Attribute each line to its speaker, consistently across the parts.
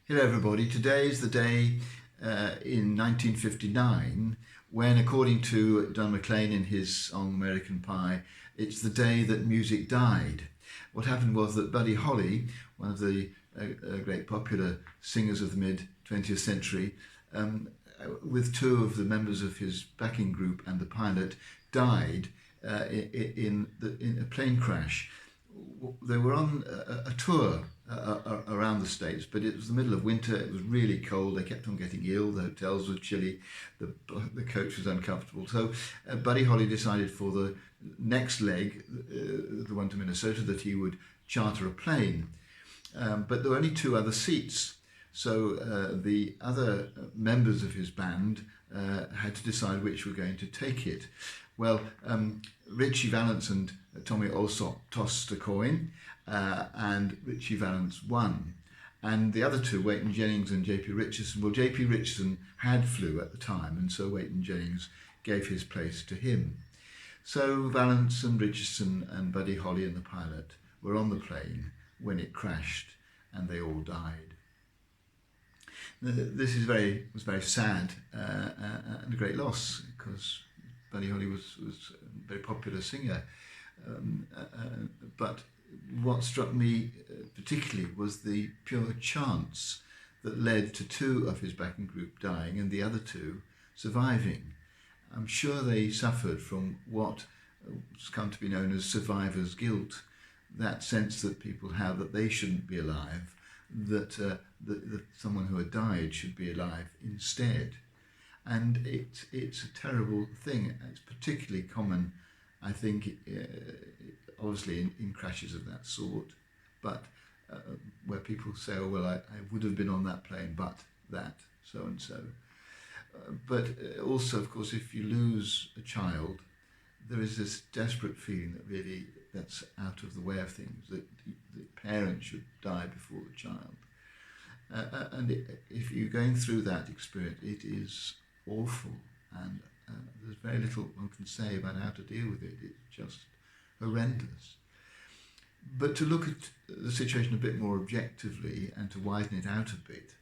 Speaker 1: Hello everybody, today is the day in 1959 when, according to Don McLean in his song American Pie, it's the day that music died. What happened was that Buddy Holly, one of the great popular singers of the mid-20th century, with two of the members of his backing group and the pilot, died in a plane crash. They were on a tour around the States, but it was the middle of winter, it was really cold, they kept on getting ill, the hotels were chilly, the coach was uncomfortable. So Buddy Holly decided for the next leg, the one to Minnesota, that he would charter a plane. But there were only two other seats. So the other members of his band had to decide which were going to take it. Well, Ritchie Valens and Tommy Allsop tossed a coin, and Ritchie Valens won. And the other two, Wayton Jennings and J.P. Richardson, well, J.P. Richardson had flu at the time, and so Wayton Jennings gave his place to him. So Valens and Richardson and Buddy Holly and the pilot were on the plane when it crashed, and they all died. This was very sad and a great loss, because Buddy Holly was a very popular singer. But what struck me particularly was the pure chance that led to two of his backing group dying and the other two surviving. I'm sure they suffered from what has come to be known as survivor's guilt, that sense that people have that they shouldn't be alive, that someone who had died should be alive instead. And it's a terrible thing. It's particularly common, I think, obviously in crashes of that sort, but where people say, oh, well, I would have been on that plane, but that, so and so. But also, of course, if you lose a child, there is this desperate feeling that really that's out of the way of things, that the parent should die before the child. And if you're going through that experience, it is awful, and there's very little one can say about how to deal with it. It's just horrendous. But to look at the situation a bit more objectively and to widen it out a bit,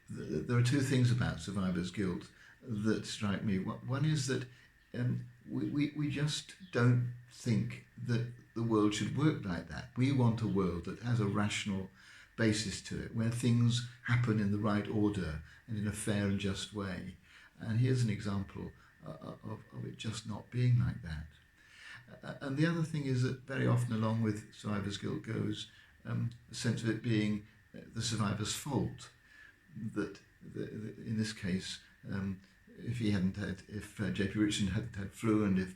Speaker 1: there are two things about survivor's guilt that strike me. One is that we just don't think that the world should work like that. We want a world that has a rational basis to it, where things happen in the right order and in a fair and just way. And here's an example of it just not being like that. And the other thing is that very often along with survivor's guilt goes a sense of it being the survivor's fault. That in this case, if J.P. Richardson hadn't had flu, and if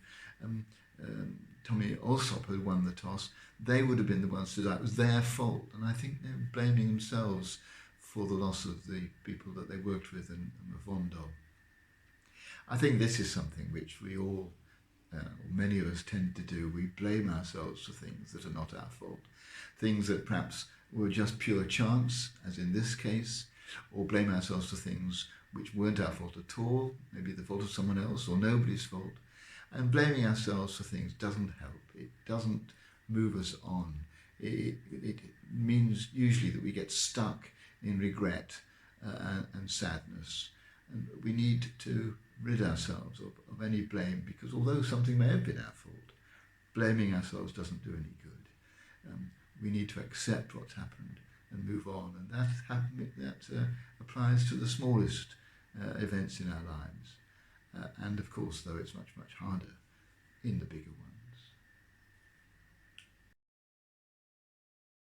Speaker 1: Tommy Allsop had won the toss, they would have been the ones to die. It was their fault, and I think they're blaming themselves for the loss of the people that they worked with and were fond of. I think this is something which we all, many of us, tend to do. We blame ourselves for things that are not our fault, things that perhaps were just pure chance, as in this case, or blame ourselves for things which weren't our fault at all, maybe the fault of someone else or nobody's fault. And blaming ourselves for things doesn't help. It doesn't move us on. It means usually that we get stuck in regret and sadness. And we need to rid ourselves of any blame, because although something may have been our fault, blaming ourselves doesn't do any good. We need to accept what's happened and move on. And that applies to the smallest events in our lives. And of course, though, it's much, much harder